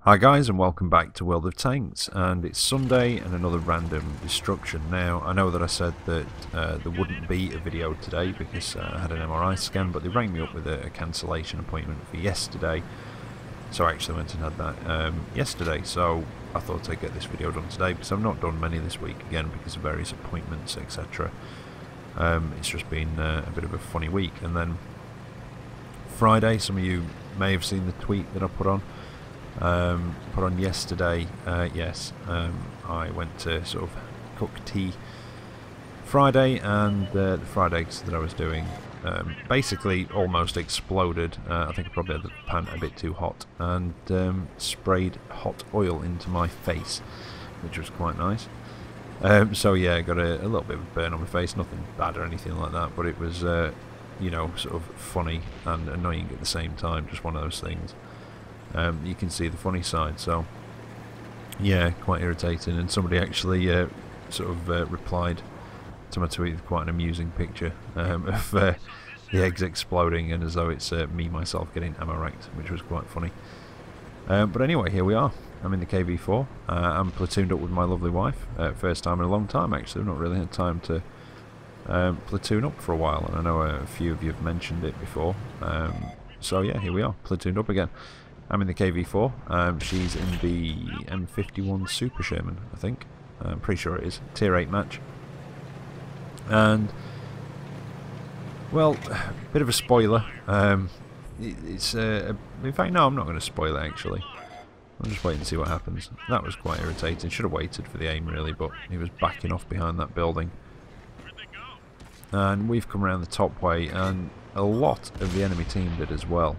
Hi guys, and welcome back to World of Tanks, and it's Sunday and another random destruction. Now, I know that I said that there wouldn't be a video today because I had an MRI scan, but they rang me up with a cancellation appointment for yesterday, so I actually went and had that yesterday, so I thought I'd get this video done today because I've not done many this week, again because of various appointments, etc. It's just been a bit of a funny week. And then Friday, some of you may have seen the tweet that I put on yesterday. Yes, I went to sort of cook tea Friday, and the fried eggs that I was doing basically almost exploded. I think I probably had the pan a bit too hot and sprayed hot oil into my face, which was quite nice. So yeah, I got a little bit of a burn on my face, nothing bad or anything like that, but it was you know, sort of funny and annoying at the same time, just one of those things. You can see the funny side, so yeah, quite irritating. And somebody actually sort of replied to my tweet with quite an amusing picture of the eggs exploding, and as though it's me myself getting ammo racked, which was quite funny. But anyway, here we are. I'm in the KV4. I'm platooned up with my lovely wife. First time in a long time, actually. I've not really had time to platoon up for a while, and I know a few of you have mentioned it before. So yeah, here we are, platooned up again. I'm in the KV4, she's in the M56 Super Sherman, I think. I'm pretty sure it is. Tier 8 match. And, well, bit of a spoiler. It's in fact, no, I'm not going to spoil it, actually. I'm just waiting to see what happens. That was quite irritating. Should have waited for the aim, really, but he was backing off behind that building. And we've come around the top way, and a lot of the enemy team did as well.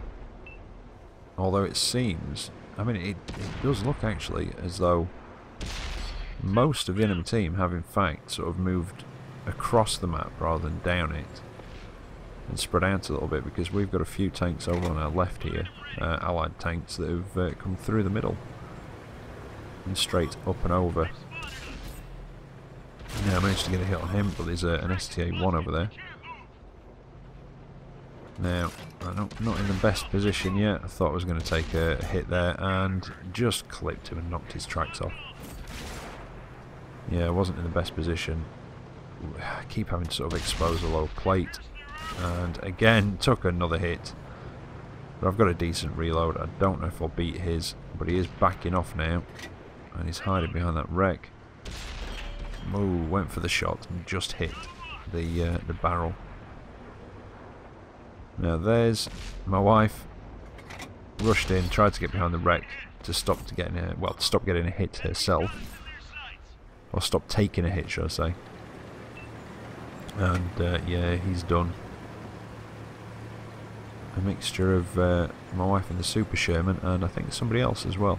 Although it seems, I mean, it does look actually as though most of the enemy team have in fact sort of moved across the map rather than down it and spread out a little bit, because we've got a few tanks over on our left here, allied tanks that have come through the middle and straight up and over. Yeah, I managed to get a hit on him, but there's an STA-1 over there. Now, I'm not in the best position yet. I thought I was going to take a hit there and just clipped him and knocked his tracks off. Yeah, I wasn't in the best position. I keep having to sort of expose a low plate. And again, took another hit. But I've got a decent reload. I don't know if I'll beat his, but he is backing off now. And he's hiding behind that wreck. Ooh, went for the shot and just hit the barrel. Now there's my wife, rushed in, tried to get behind the wreck to stop getting a hit herself, or stop taking a hit, should I say? And yeah, he's done. A mixture of my wife and the Super Sherman, and I think somebody else as well.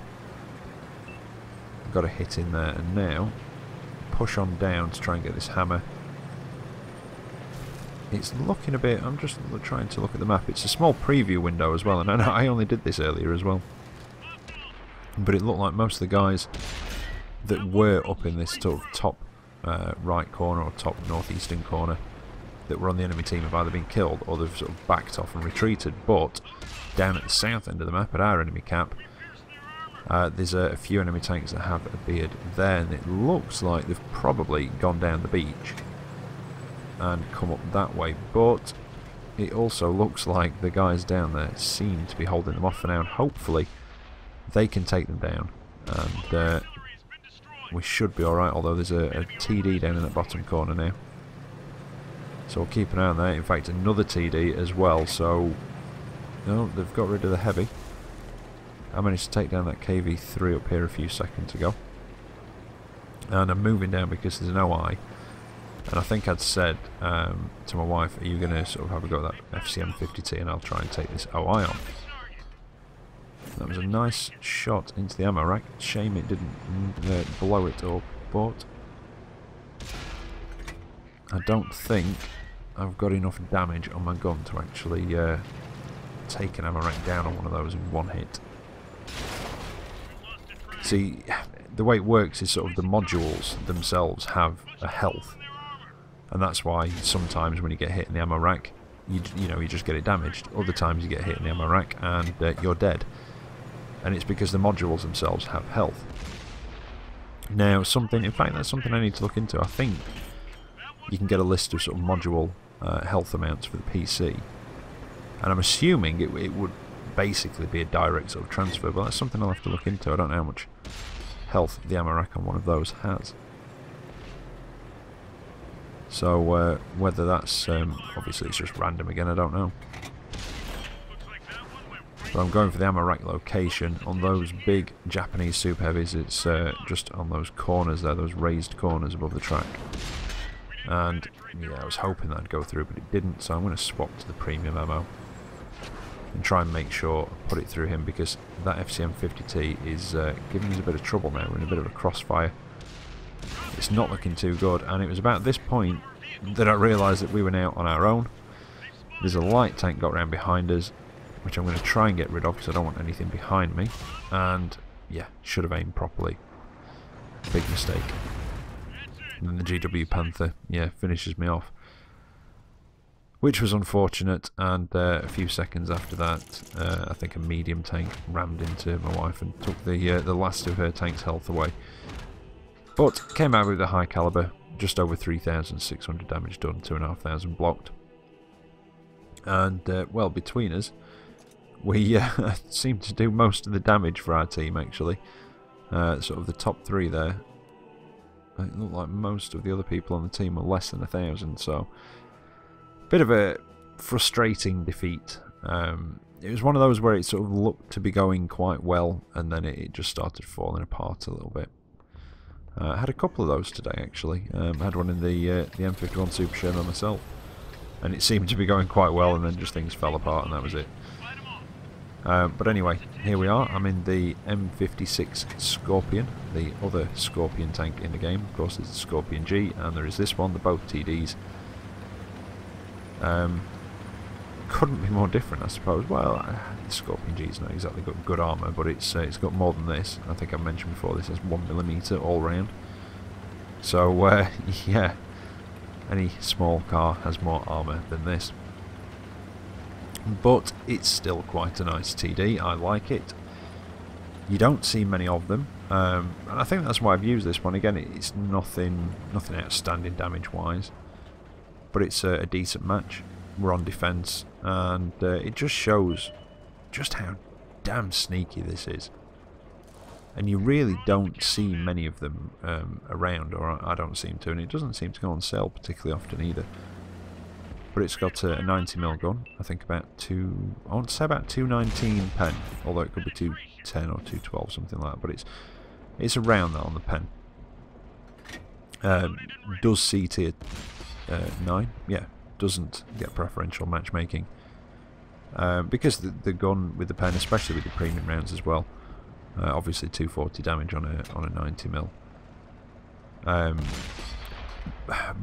Got a hit in there, and now push on down to try and get this hammer. It's looking a bit, I'm just trying to look at the map, it's a small preview window as well, and I know I only did this earlier as well, but it looked like most of the guys that were up in this sort of top right corner or top northeastern corner that were on the enemy team have either been killed or they've sort of backed off and retreated. But down at the south end of the map, at our enemy cap, there's a few enemy tanks that have a beard there, and it looks like they've probably gone down the beach and come up that way, but it also looks like the guys down there seem to be holding them off for now, and hopefully they can take them down, and we should be alright, although there's a TD down in that bottom corner now, so we'll keep an eye on that. In fact, another TD as well, so no, they've got rid of the heavy. I managed to take down that KV3 up here a few seconds ago, and I'm moving down because there's an OI. And I think I'd said to my wife, are you going to sort of have a go at that FCM50T, and I'll try and take this OI on. That was a nice shot into the ammo rack. Shame it didn't blow it up, but I don't think I've got enough damage on my gun to actually take an ammo rack down on one of those in one hit. See, the way it works is sort of the modules themselves have a health. And that's why sometimes when you get hit in the ammo rack, you know, you just get it damaged. Other times you get hit in the ammo rack and you're dead. and it's because the modules themselves have health. Now, in fact, that's something I need to look into. I think you can get a list of sort of module health amounts for the PC, and I'm assuming it would basically be a direct sort of transfer, but that's something I'll have to look into. I don't know how much health the ammo rack on one of those has. So whether that's obviously it's just random again, I don't know. But I'm going for the ammo rack location on those big Japanese super heavies. It's just on those corners there, those raised corners above the track. And yeah, I was hoping that'd go through, but it didn't. So I'm going to swap to the premium ammo and try and make sure I put it through him, because that FCM50T is giving us a bit of trouble now. We're in a bit of a crossfire. It's not looking too good, and it was about this point that I realised that we were now on our own. There's a light tank got round behind us, which I'm going to try and get rid of because I don't want anything behind me. And yeah, should have aimed properly. Big mistake. And then the GW Panther, yeah, finishes me off, which was unfortunate. And a few seconds after that, I think a medium tank rammed into my wife and took the last of her tank's health away. But came out with a high caliber, just over 3,600 damage done, 2,500 blocked. And well, between us, we seemed to do most of the damage for our team, actually. Sort of the top three there. It looked like most of the other people on the team were less than 1,000, so bit of a frustrating defeat. It was one of those where it sort of looked to be going quite well, and then it just started falling apart a little bit. I had a couple of those today, actually. I had one in the M51 Super Sherman myself, and it seemed to be going quite well, and then just things fell apart, and that was it. But anyway, here we are. I'm in the M56 Scorpion, the other Scorpion tank in the game. Of course, there's the Scorpion G, and there is this one, the both TDs. Couldn't be more different, I suppose. Well, the Scorpion G's not exactly got good armour, but it's got more than this. I think I mentioned before, this has 1mm all round. So yeah, any small car has more armour than this. But it's still quite a nice TD. I like it. You don't see many of them, and I think that's why I've used this one. Again, it's nothing outstanding damage-wise, but it's a decent match. We're on defence, and it just shows just how damn sneaky this is. And you really don't see many of them around, or I don't seem to, and it doesn't seem to go on sale particularly often either. But it's got a 90mm gun, I think I want to say about 219 pen, although it could be 210 or 212, something like that, but it's around that on the pen. Does C tier 9, yeah, doesn't get preferential matchmaking, because the gun with the pen, especially with the premium rounds as well, obviously 240 damage on a 90mm.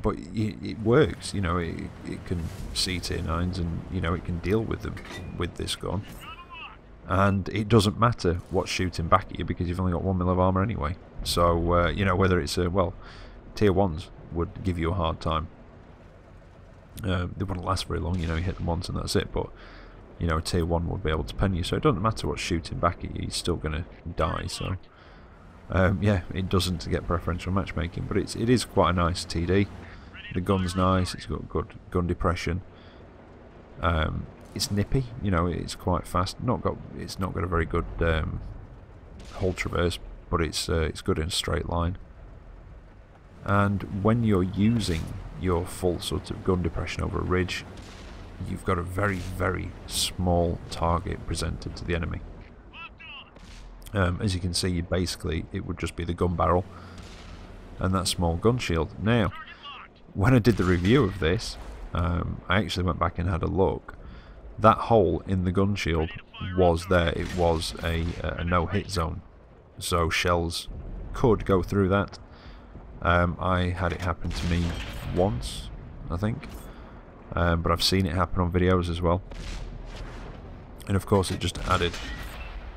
But it works, you know, it can C tier 9s, and you know, it can deal with them with this gun, and it doesn't matter what's shooting back at you because you've only got 1mm of armour anyway. So you know, whether it's well, tier 1s would give you a hard time. They wouldn't last very long, you know, you hit them once and that's it, but you know, tier 1 would be able to pen you, so it doesn't matter what's shooting back at you, you're still going to die. So yeah, it doesn't get preferential matchmaking, but it is quite a nice TD. The gun's nice, it's got good gun depression. It's nippy, you know, it's quite fast. It's not got a very good hold traverse, but it's good in a straight line. And when you're using your full sort of gun depression over a ridge, you've got a very, very small target presented to the enemy. As you can see, basically it would just be the gun barrel and that small gun shield. Now, when I did the review of this, I actually went back and had a look. That hole in the gun shield was there. It was a no-hit zone, so shells could go through that. I had it happen to me once, I think, but I've seen it happen on videos as well. And of course, it just added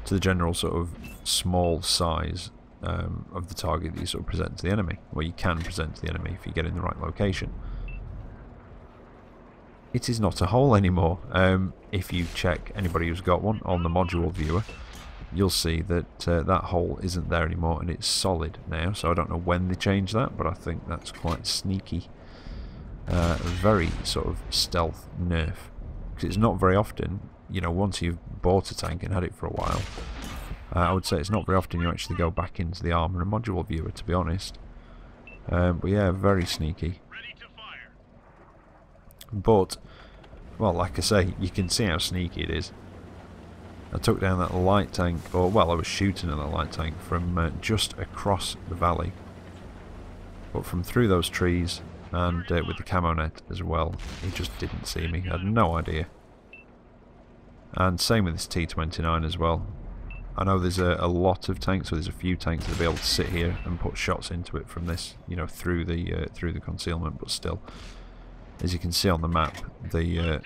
to the general sort of small size of the target that you sort of present to the enemy, or you can present to the enemy if you get in the right location. It is not a hole anymore. If you check anybody who's got one on the module viewer, you'll see that that hole isn't there anymore and it's solid now. So I don't know when they changed that, but I think that's quite sneaky. A very sort of stealth nerf, because it's not very often, you know, once you've bought a tank and had it for a while, I would say it's not very often you actually go back into the armour and module viewer, to be honest. But yeah, very sneaky. But, well, like I say, you can see how sneaky it is. I took down that light tank, or, well, I was shooting at that light tank from just across the valley. But from through those trees, and with the camo net as well, he just didn't see me. I had no idea. And same with this T29 as well. I know there's a lot of tanks, so there's a few tanks that'll be able to sit here and put shots into it from this, you know, through the concealment. But still, as you can see on the map, the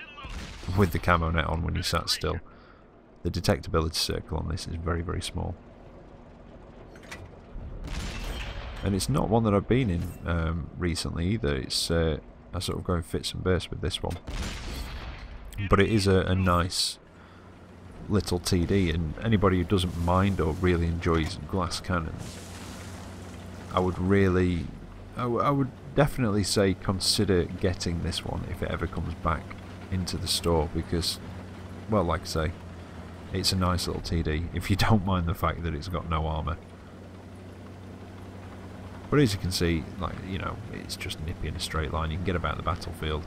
with the camo net on when you sat still, the detectability circle on this is very, very small. And it's not one that I've been in recently either. It's I sort of go in fits and bursts with this one, but it is a nice little TD, and anybody who doesn't mind or really enjoys glass cannons, I would definitely say consider getting this one if it ever comes back into the store, because, well, like I say, it's a nice little TD if you don't mind the fact that it's got no armour. But as you can see, like, you know, it's just nippy in a straight line. You can get about the battlefield,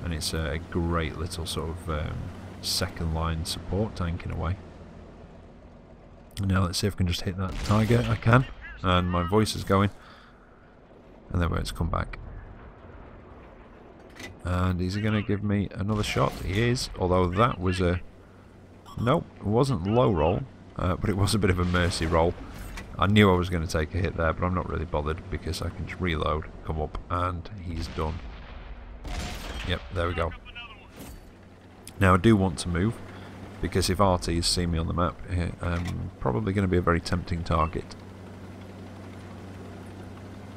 and it's a great little sort of second line support tank in a way. Now let's see if I can just hit that tiger. I can, and my voice is going, and then it's come back. And is he going to give me another shot? He is, although that was a... Nope, it wasn't low roll, but it was a bit of a mercy roll. I knew I was going to take a hit there, but I'm not really bothered because I can just reload, come up, and he's done. Yep, there we go. Now I do want to move, because if RTs see me on the map, I'm probably going to be a very tempting target.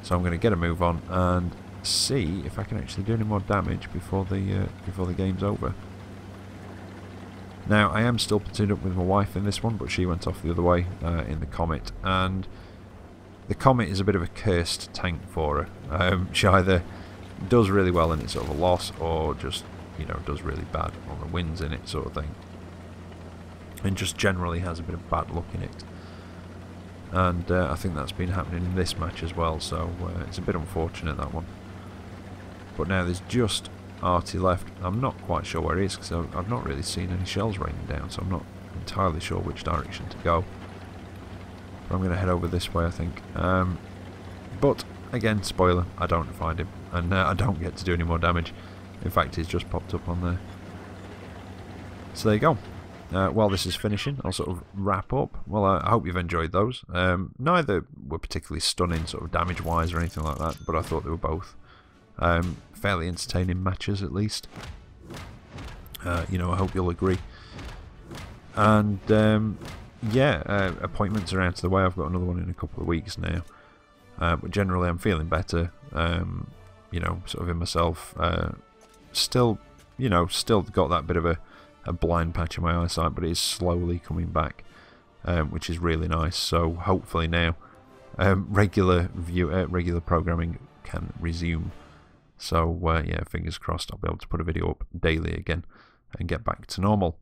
So I'm going to get a move on and see if I can actually do any more damage before the game's over. Now, I am still platooned up with my wife in this one, but she went off the other way in the Comet, and the Comet is a bit of a cursed tank for her. She either does really well and it's sort of a loss, or just, you know, does really bad on the wins in it, sort of thing. And just generally has a bit of bad luck in it. And I think that's been happening in this match as well, so it's a bit unfortunate, that one. But now there's just Artie left. I'm not quite sure where he is, because I've not really seen any shells raining down, so I'm not entirely sure which direction to go. But I'm going to head over this way, I think. But again, spoiler, I don't find him, and I don't get to do any more damage. In fact, he's just popped up on there. So there you go. While this is finishing, I'll sort of wrap up. Well, I hope you've enjoyed those. Neither were particularly stunning, sort of damage-wise or anything like that, but I thought they were both fairly entertaining matches, at least. You know, I hope you'll agree. And yeah, appointments are out of the way. I've got another one in a couple of weeks now. But generally, I'm feeling better. You know, sort of in myself. Still, you know, still got that bit of a blind patch in my eyesight, but it is slowly coming back, which is really nice. So hopefully now, regular programming can resume. So yeah, fingers crossed I'll be able to put a video up daily again and get back to normal.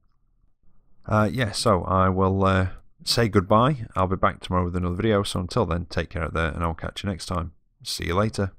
Yeah, so I will say goodbye. I'll be back tomorrow with another video, so until then, take care out there, and I'll catch you next time. See you later.